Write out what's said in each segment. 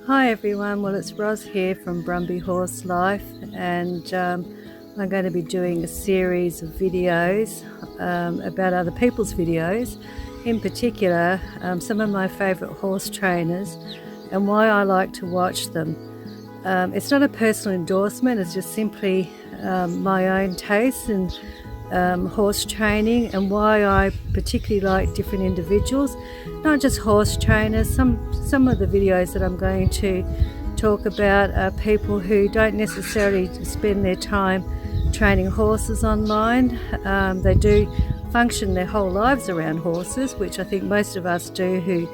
Hi everyone, well it's Roz here from Brumby Horse Life, and I'm going to be doing a series of videos about other people's videos, in particular some of my favourite horse trainers and why I like to watch them. It's not a personal endorsement, it's just simply my own taste in horse training and why I particularly like different individuals, not just horse trainers. Some of the videos that I'm going to talk about are people who don't necessarily spend their time training horses online. They do function their whole lives around horses, which I think most of us do who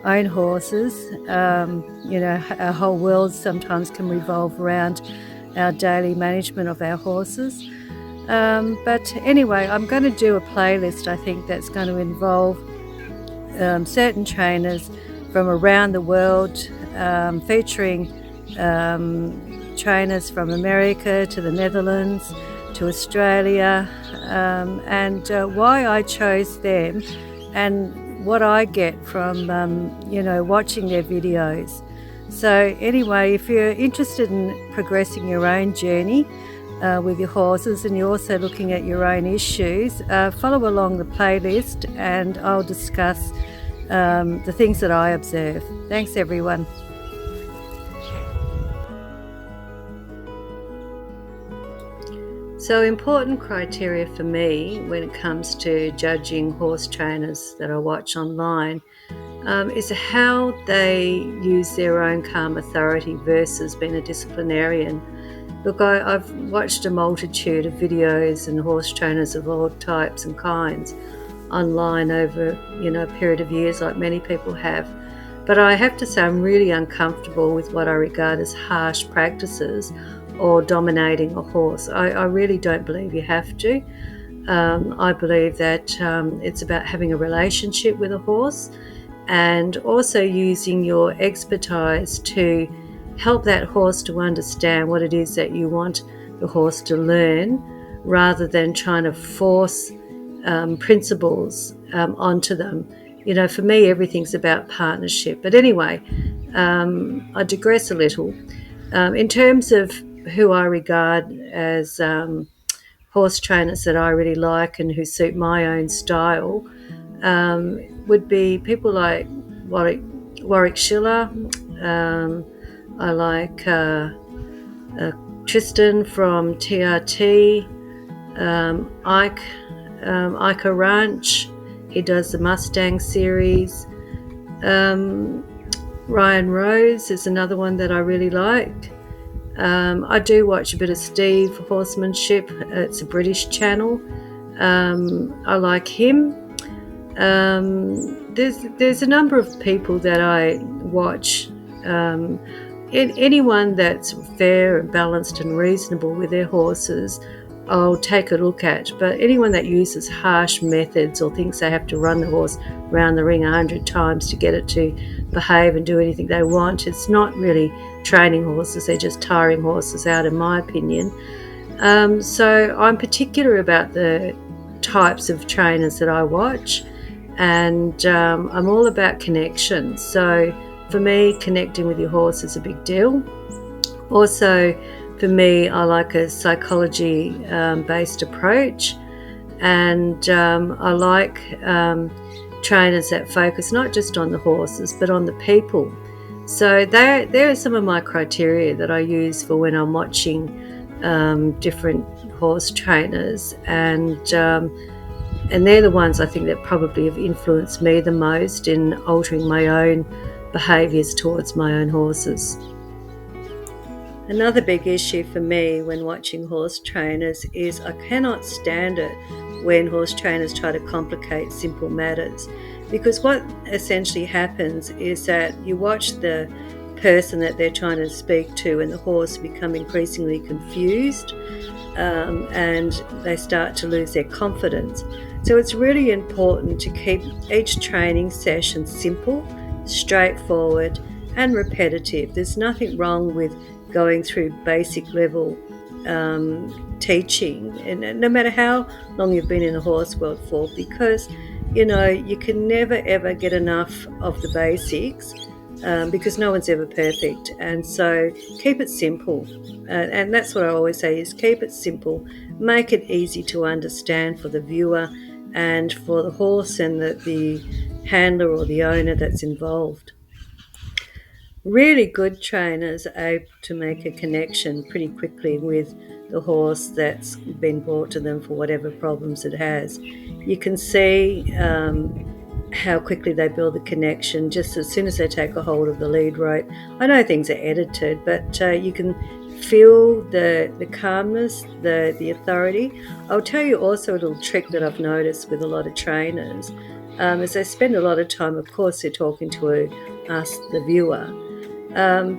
own horses. Our whole world sometimes can revolve around our daily management of our horses. But anyway, I'm going to do a playlist, I think, that's going to involve certain trainers from around the world, featuring trainers from America to the Netherlands to Australia, and why I chose them and what I get from watching their videos. So anyway, if you're interested in progressing your own journey with your horses and you're also looking at your own issues, follow along the playlist and I'll discuss the things that I observe. Thanks everyone. So important criteria for me when it comes to judging horse trainers that I watch online is how they use their own calm authority versus being a disciplinarian. Look, I've watched a multitude of videos and horse trainers of all types and kinds online over a period of years, like many people have. But I have to say I'm really uncomfortable with what I regard as harsh practices or dominating a horse. I really don't believe you have to. I believe that it's about having a relationship with a horse and also using your expertise to help that horse to understand what it is that you want the horse to learn, rather than trying to force principles onto them. For me, everything's about partnership. But anyway, I digress a little. In terms of who I regard as horse trainers that I really like and who suit my own style, would be people like Warwick Schiller. I like Tristan from TRT, Ike Ranch. He does the Mustang series. Ryan Rose is another one that I really like. I do watch a bit of Steve Horsemanship. It's a British channel. I like him. There's a number of people that I watch. Anyone that's fair and balanced and reasonable with their horses, I'll take a look at. But anyone that uses harsh methods or thinks they have to run the horse around the ring 100 times to get it to behave and do anything they want, it's not really training horses, they're just tiring horses out, in my opinion. So I'm particular about the types of trainers that I watch, and I'm all about connection. So for me, connecting with your horse is a big deal. Also, for me, I like a psychology-based approach, and I like trainers that focus not just on the horses but on the people. So there are some of my criteria that I use for when I'm watching different horse trainers, and they're the ones I think that probably have influenced me the most in altering my own behaviours towards my own horses. Another big issue for me when watching horse trainers is I cannot stand it when horse trainers try to complicate simple matters, because what essentially happens is that you watch the person that they're trying to speak to and the horse become increasingly confused, and they start to lose their confidence. So it's really important to keep each training session simple, straightforward and repetitive. There's nothing wrong with going through basic level teaching, and no matter how long you've been in the horse world for, because you can never ever get enough of the basics because no one's ever perfect. And so keep it simple. And that's what I always say is keep it simple. Make it easy to understand for the viewer and for the horse and the handler or the owner that's involved. Really good trainers are able to make a connection pretty quickly with the horse that's been brought to them for whatever problems it has. You can see how quickly they build the connection just as soon as they take a hold of the lead rope. I know things are edited, but you can feel the calmness, the authority. I'll tell you also a little trick that I've noticed with a lot of trainers is they spend a lot of time, of course, they're talking to us, the viewer,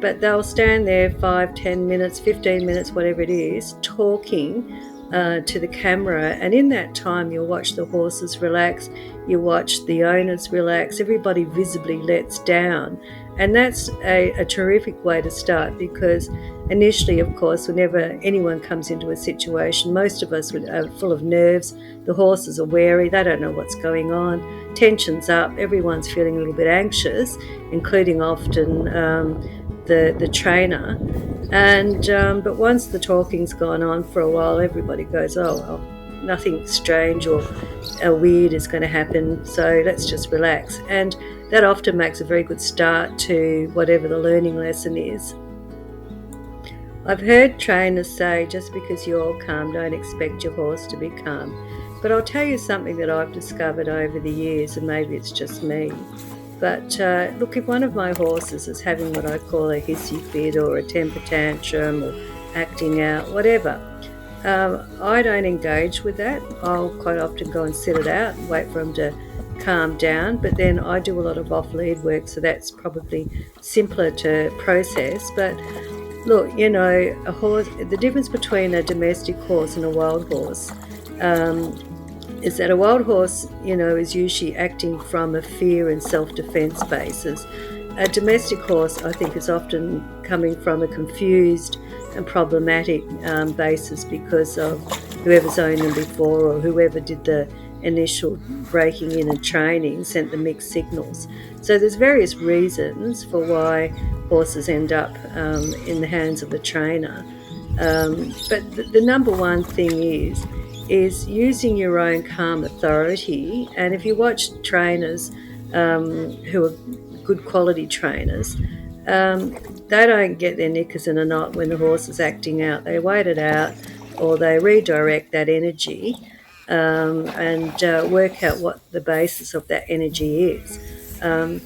but they'll stand there 5, 10 minutes, 15 minutes, whatever it is, talking to the camera. And in that time, you'll watch the horses relax, you watch the owners relax, everybody visibly lets down. And that's a terrific way to start, because initially, of course, whenever anyone comes into a situation, most of us are full of nerves. The horses are wary, they don't know what's going on, tension's up, everyone's feeling a little bit anxious, including often the trainer. And but once the talking's gone on for a while, everybody goes, oh, well, nothing strange or weird is going to happen, so let's just relax. And that often makes a very good start to whatever the learning lesson is. I've heard trainers say, just because you're calm, don't expect your horse to be calm. But I'll tell you something that I've discovered over the years, and maybe it's just me. But look, if one of my horses is having what I call a hissy fit or a temper tantrum or acting out, whatever, I don't engage with that. I'll quite often go and sit it out and wait for him to calm down. But then I do a lot of off-lead work, so that's probably simpler to process. But look, you know, a horse, the difference between a domestic horse and a wild horse is that a wild horse, you know, is usually acting from a fear and self-defense basis. A domestic horse, I think, is often coming from a confused and problematic basis because of whoever's owned them before or whoever did the initial breaking in and training sent the mixed signals. So there's various reasons for why horses end up in the hands of the trainer. But the number one thing is using your own calm authority. And if you watch trainers who are good quality trainers, they don't get their knickers in a knot when the horse is acting out. They wait it out, or they redirect that energy and work out what the basis of that energy is. A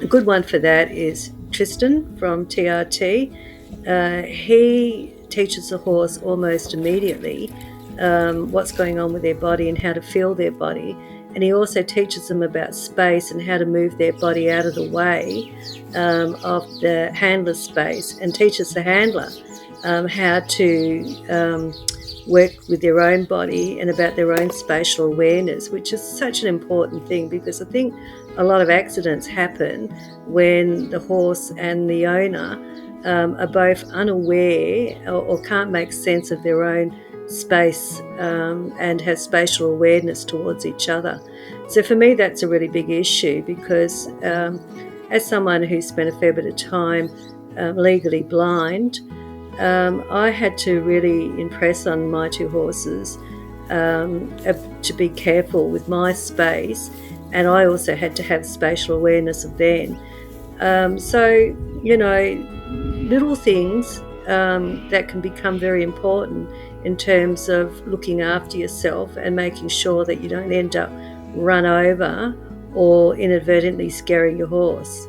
good one for that is Tristan from TRT. He teaches the horse almost immediately what's going on with their body and how to feel their body. And he also teaches them about space and how to move their body out of the way of the handler's space, and teaches the handler how to work with their own body and about their own spatial awareness, which is such an important thing, because I think a lot of accidents happen when the horse and the owner are both unaware or can't make sense of their own space and have spatial awareness towards each other. So for me, that's a really big issue, because as someone who spent a fair bit of time legally blind, I had to really impress on my two horses to be careful with my space, and I also had to have spatial awareness of them. So, you know, little things that can become very important in terms of looking after yourself and making sure that you don't end up run over or inadvertently scaring your horse.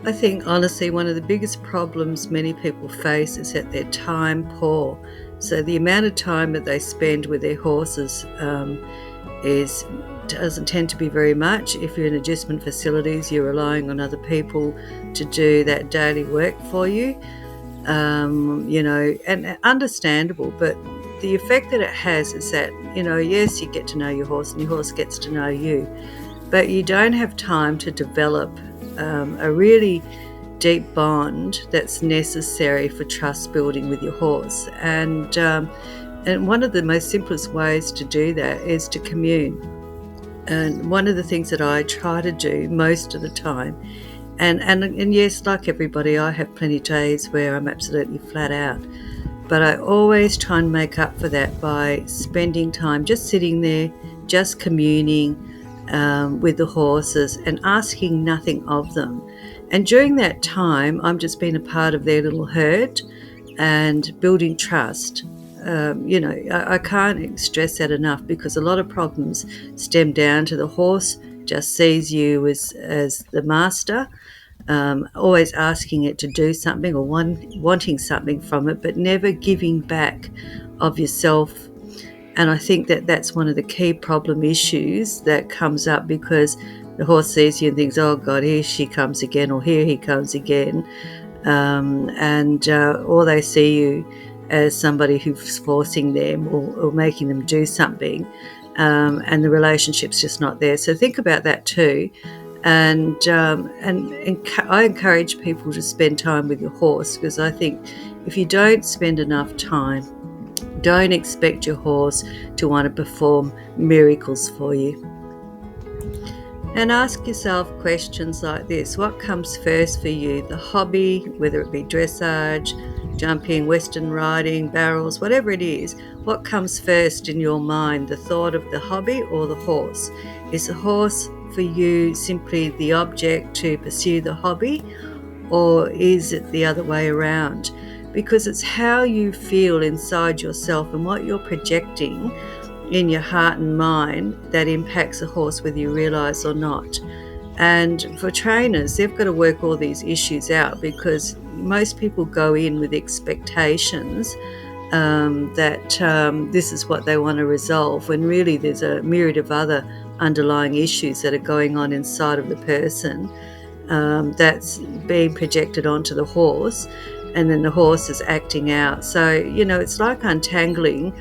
I think, honestly, one of the biggest problems many people face is that they're time poor. So the amount of time that they spend with their horses doesn't tend to be very much. If you're in adjustment facilities, you're relying on other people to do that daily work for you, you know, and understandable. But the effect that it has is that, you know, yes, you get to know your horse and your horse gets to know you, but you don't have time to develop a really deep bond that's necessary for trust building with your horse. And one of the most simplest ways to do that is to commune. And one of the things that I try to do most of the time, and yes, like everybody, I have plenty of days where I'm absolutely flat out, but I always try and make up for that by spending time just sitting there, just communing with the horses and asking nothing of them. And during that time, I'm just being a part of their little herd and building trust. I can't stress that enough, because a lot of problems stem down to the horse just sees you as the master, always asking it to do something or wanting something from it, but never giving back of yourself. And I think that that's one of the key problem issues that comes up, because the horse sees you and thinks, oh God, here she comes again, or here he comes again. Or they see you as somebody who's forcing them or making them do something, and the relationship's just not there. So think about that too. And I encourage people to spend time with your horse, because I think if you don't spend enough time, don't expect your horse to want to perform miracles for you. And ask yourself questions like this: what comes first for you? The hobby, whether it be dressage, jumping, western riding, barrels, whatever it is, what comes first in your mind? The thought of the hobby or the horse? Is the horse for you simply the object to pursue the hobby, or is it the other way around? Because it's how you feel inside yourself and what you're projecting in your heart and mind that impacts a horse, whether you realise or not. And for trainers, they've got to work all these issues out, because most people go in with expectations that this is what they want to resolve, when really there's a myriad of other underlying issues that are going on inside of the person, that's being projected onto the horse, and then the horse is acting out. So, it's like untangling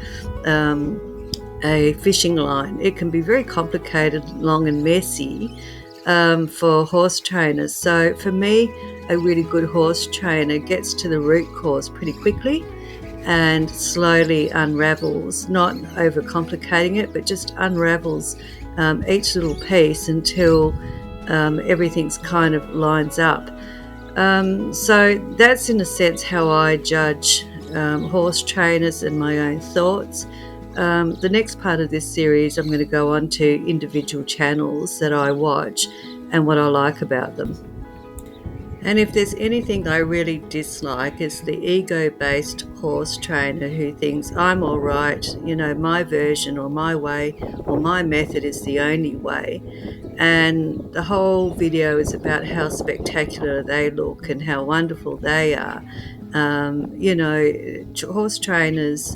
a fishing line. It can be very complicated, long and messy for horse trainers. So for me, a really good horse trainer gets to the root cause pretty quickly and slowly unravels, not overcomplicating it, but just unravels each little piece until everything's kind of lines up. So that's in a sense how I judge horse trainers and my own thoughts. The next part of this series, I'm going to go on to individual channels that I watch and what I like about them. And if there's anything I really dislike, it's the ego-based horse trainer who thinks I'm all right, my version or my way or my method is the only way. And the whole video is about how spectacular they look and how wonderful they are. Horse trainers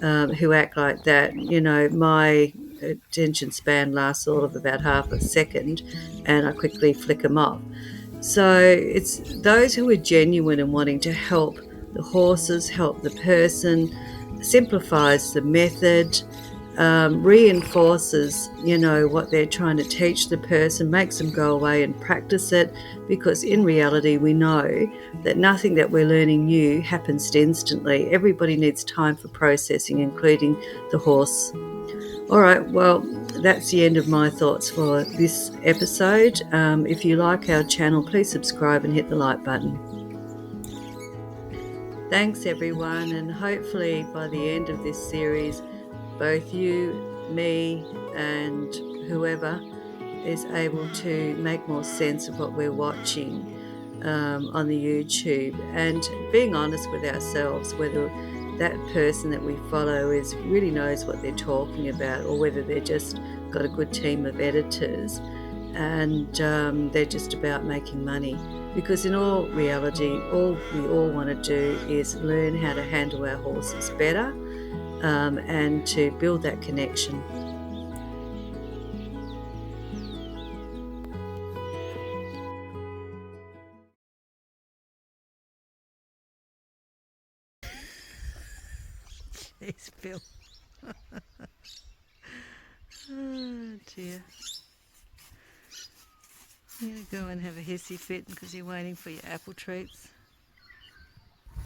who act like that, my attention span lasts all of about half a second and I quickly flick them off. So it's those who are genuine and wanting to help the horses, help the person, simplifies the method, reinforces, what they're trying to teach the person, makes them go away and practice it, because in reality we know that nothing that we're learning new happens instantly. Everybody needs time for processing, including the horse. All right, well, that's the end of my thoughts for this episode. If you like our channel, please subscribe and hit the like button. Thanks everyone, and hopefully by the end of this series, both you, me, and whoever is able to make more sense of what we're watching on the YouTube, and being honest with ourselves, whether that person that we follow really knows what they're talking about, or whether they're just got a good team of editors and they're just about making money. Because in all reality, all we all want to do is learn how to handle our horses better and to build that connection. Jeez, Bill. Oh dear. You're going to go and have a hissy fit because you're waiting for your apple treats.